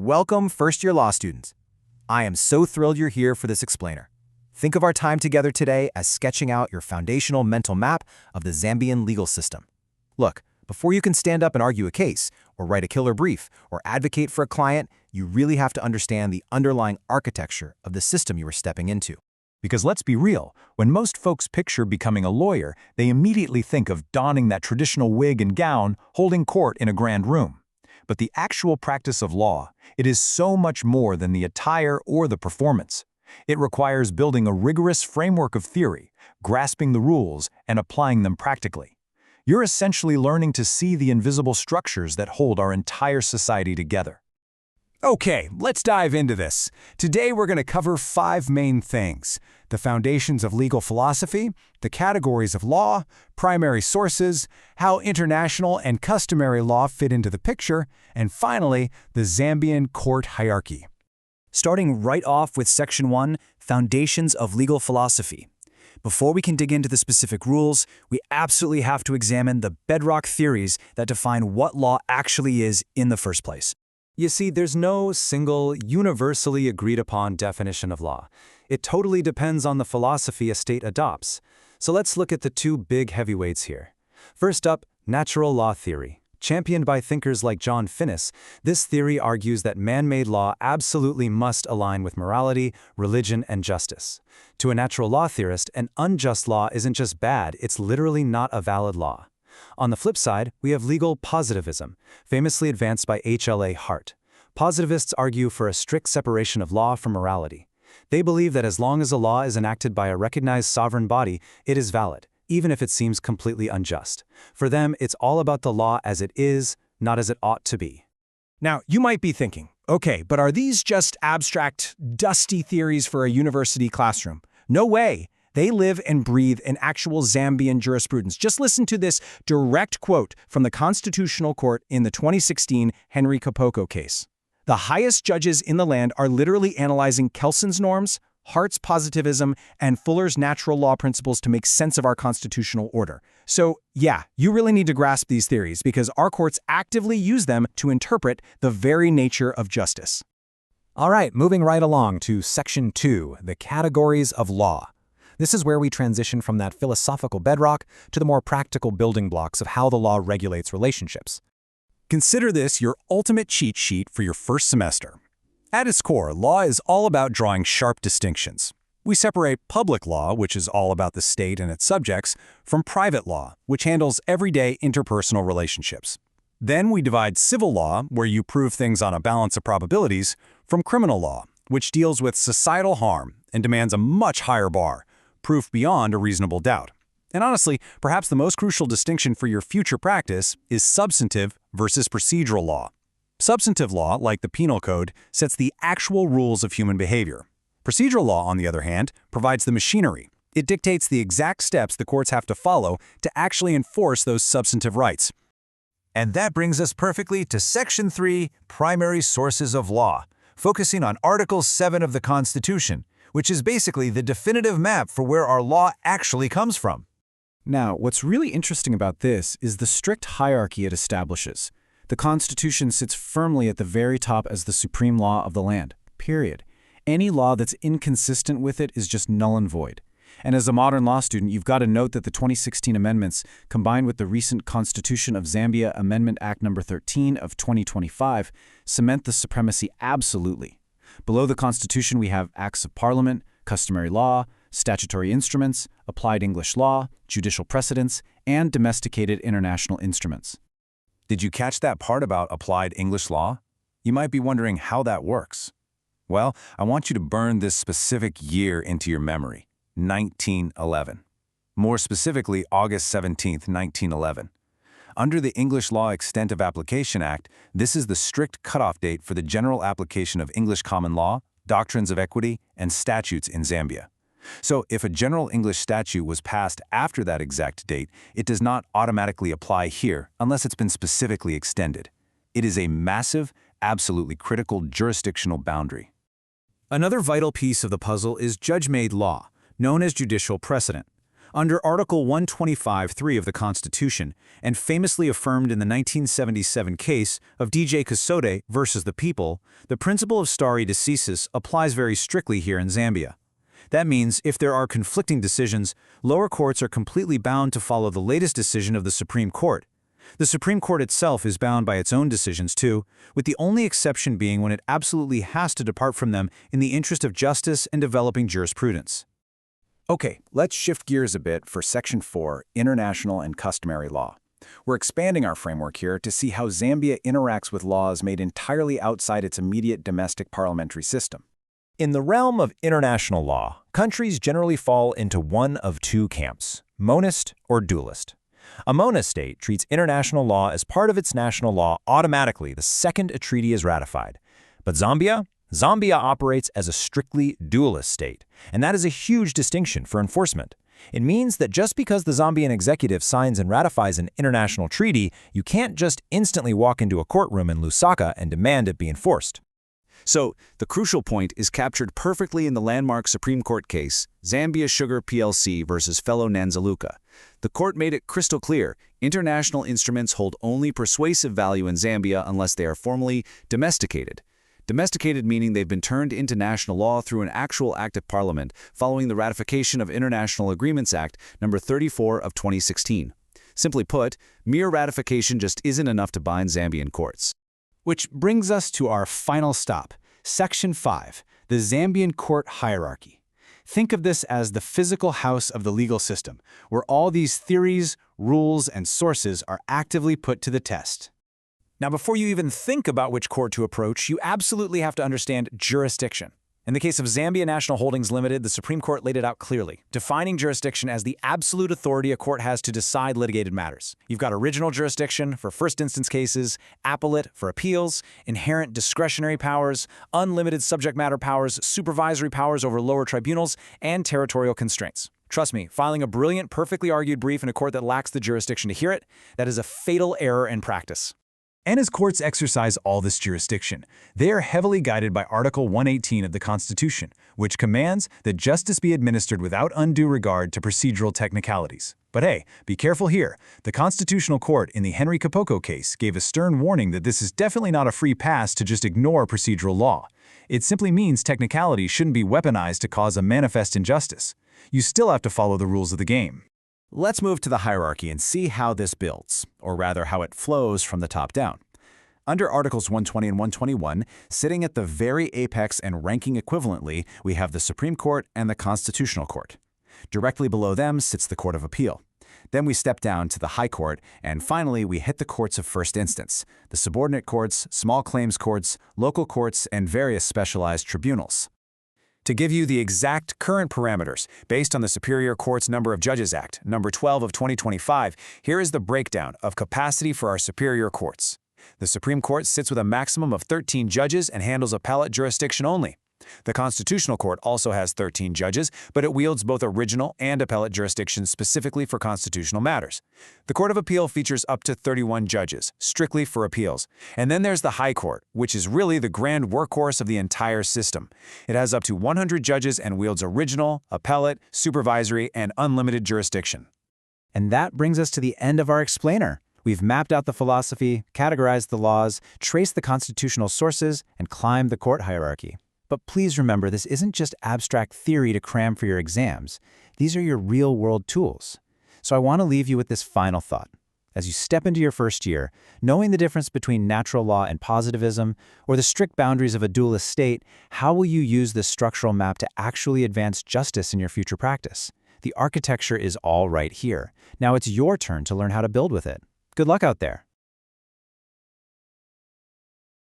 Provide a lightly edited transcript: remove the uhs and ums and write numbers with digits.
Welcome, first-year law students. I am so thrilled you're here for this explainer. Think of our time together today as sketching out your foundational mental map of the Zambian legal system. Look, before you can stand up and argue a case, or write a killer brief, or advocate for a client, you really have to understand the underlying architecture of the system you are stepping into. Because let's be real, when most folks picture becoming a lawyer, they immediately think of donning that traditional wig and gown, holding court in a grand room. But the actual practice of law, it is so much more than the attire or the performance. It requires building a rigorous framework of theory, grasping the rules, and applying them practically. You're essentially learning to see the invisible structures that hold our entire society together. Okay, let's dive into this. Today we're going to cover 5 main things: the foundations of legal philosophy, the categories of law, primary sources, how international and customary law fit into the picture, and finally, the Zambian court hierarchy. Starting right off with Section 1, Foundations of Legal Philosophy. Before we can dig into the specific rules, we absolutely have to examine the bedrock theories that define what law actually is in the first place. You see, there's no single, universally agreed-upon definition of law. It totally depends on the philosophy a state adopts. So let's look at the 2 big heavyweights here. First up, natural law theory. Championed by thinkers like John Finnis, this theory argues that man-made law absolutely must align with morality, religion, and justice. To a natural law theorist, an unjust law isn't just bad, it's literally not a valid law. On the flip side, we have legal positivism, famously advanced by H.L.A. Hart. Positivists argue for a strict separation of law from morality. They believe that as long as a law is enacted by a recognized sovereign body, it is valid, even if it seems completely unjust. For them, it's all about the law as it is, not as it ought to be. Now, you might be thinking, okay, but are these just abstract, dusty theories for a university classroom? No way! They live and breathe in actual Zambian jurisprudence. Just listen to this direct quote from the Constitutional Court in the 2016 Henry Kapoko case. The highest judges in the land are literally analyzing Kelson's norms, Hart's positivism, and Fuller's natural law principles to make sense of our constitutional order. So, yeah, you really need to grasp these theories because our courts actively use them to interpret the very nature of justice. All right, moving right along to Section 2, the categories of law. This is where we transition from that philosophical bedrock to the more practical building blocks of how the law regulates relationships. Consider this your ultimate cheat sheet for your first semester. At its core, law is all about drawing sharp distinctions. We separate public law, which is all about the state and its subjects, from private law, which handles everyday interpersonal relationships. Then we divide civil law, where you prove things on a balance of probabilities, from criminal law, which deals with societal harm and demands a much higher bar, proof beyond a reasonable doubt. And honestly, perhaps the most crucial distinction for your future practice is substantive versus procedural law. Substantive law, like the penal code, sets the actual rules of human behavior. Procedural law, on the other hand, provides the machinery. It dictates the exact steps the courts have to follow to actually enforce those substantive rights. And that brings us perfectly to Section 3, Primary Sources of Law, focusing on Article 7 of the Constitution, which is basically the definitive map for where our law actually comes from. Now, what's really interesting about this is the strict hierarchy it establishes. The Constitution sits firmly at the very top as the supreme law of the land, period. Any law that's inconsistent with it is just null and void. And as a modern law student, you've got to note that the 2016 amendments, combined with the recent Constitution of Zambia Amendment Act No. 13 of 2025, cement the supremacy absolutely. Below the Constitution, we have Acts of Parliament, customary law, statutory instruments, applied English law, judicial precedents, and domesticated international instruments. Did you catch that part about applied English law? You might be wondering how that works. Well, I want you to burn this specific year into your memory, 1911. More specifically, August 17, 1911. Under the English Law Extent of Application Act, this is the strict cutoff date for the general application of English common law, doctrines of equity, and statutes in Zambia. So if a general English statute was passed after that exact date, it does not automatically apply here unless it's been specifically extended. It is a massive, absolutely critical jurisdictional boundary. Another vital piece of the puzzle is judge-made law, known as judicial precedent. Under Article 125(3) of the Constitution, and famously affirmed in the 1977 case of DJ Kasode versus the People, the principle of stare decisis applies very strictly here in Zambia. That means if there are conflicting decisions, lower courts are completely bound to follow the latest decision of the Supreme Court. The Supreme Court itself is bound by its own decisions too, with the only exception being when it absolutely has to depart from them in the interest of justice and developing jurisprudence. Okay, let's shift gears a bit for Section 4, International and Customary Law. We're expanding our framework here to see how Zambia interacts with laws made entirely outside its immediate domestic parliamentary system. In the realm of international law, countries generally fall into one of two camps, monist or dualist. A monist state treats international law as part of its national law automatically the second a treaty is ratified. But Zambia operates as a strictly dualist state, and that is a huge distinction for enforcement. It means that just because the Zambian executive signs and ratifies an international treaty, you can't just instantly walk into a courtroom in Lusaka and demand it be enforced. So, the crucial point is captured perfectly in the landmark Supreme Court case, Zambia Sugar plc versus Fellow Nanzaluka. The court made it crystal clear, international instruments hold only persuasive value in Zambia unless they are formally domesticated. Domesticated meaning they've been turned into national law through an actual act of parliament following the ratification of International Agreements Act No. 34 of 2016. Simply put, mere ratification just isn't enough to bind Zambian courts. Which brings us to our final stop, Section 5, the Zambian court hierarchy. Think of this as the physical house of the legal system, where all these theories, rules, and sources are actively put to the test. Now, before you even think about which court to approach, you absolutely have to understand jurisdiction. In the case of Zambia National Holdings Limited, the Supreme Court laid it out clearly, defining jurisdiction as the absolute authority a court has to decide litigated matters. You've got original jurisdiction for first instance cases, appellate for appeals, inherent discretionary powers, unlimited subject matter powers, supervisory powers over lower tribunals, and territorial constraints. Trust me, filing a brilliant, perfectly argued brief in a court that lacks the jurisdiction to hear it, that is a fatal error in practice. And as courts exercise all this jurisdiction, they are heavily guided by Article 118 of the Constitution, which commands that justice be administered without undue regard to procedural technicalities. But hey, be careful here. The Constitutional Court in the Henry Kapoko case gave a stern warning that this is definitely not a free pass to just ignore procedural law. It simply means technicality shouldn't be weaponized to cause a manifest injustice. You still have to follow the rules of the game. Let's move to the hierarchy and see how this builds, or rather how it flows from the top down. Under Articles 120 and 121, sitting at the very apex and ranking equivalently, we have the Supreme Court and the Constitutional Court. Directly below them sits the Court of Appeal. Then we step down to the High Court, and finally we hit the courts of first instance, the subordinate courts, small claims courts, local courts, and various specialized tribunals. To give you the exact current parameters, based on the Superior Court's Number of Judges Act, No. 12 of 2025, here is the breakdown of capacity for our superior courts. The Supreme Court sits with a maximum of 13 judges and handles appellate jurisdiction only. The Constitutional Court also has 13 judges, but it wields both original and appellate jurisdiction specifically for constitutional matters. The Court of Appeal features up to 31 judges, strictly for appeals. And then there's the High Court, which is really the grand workhorse of the entire system. It has up to 100 judges and wields original, appellate, supervisory, and unlimited jurisdiction. And that brings us to the end of our explainer. We've mapped out the philosophy, categorized the laws, traced the constitutional sources, and climbed the court hierarchy. But please remember, this isn't just abstract theory to cram for your exams. These are your real-world tools. So I want to leave you with this final thought. As you step into your first year, knowing the difference between natural law and positivism, or the strict boundaries of a dualist state, how will you use this structural map to actually advance justice in your future practice? The architecture is all right here. Now it's your turn to learn how to build with it. Good luck out there.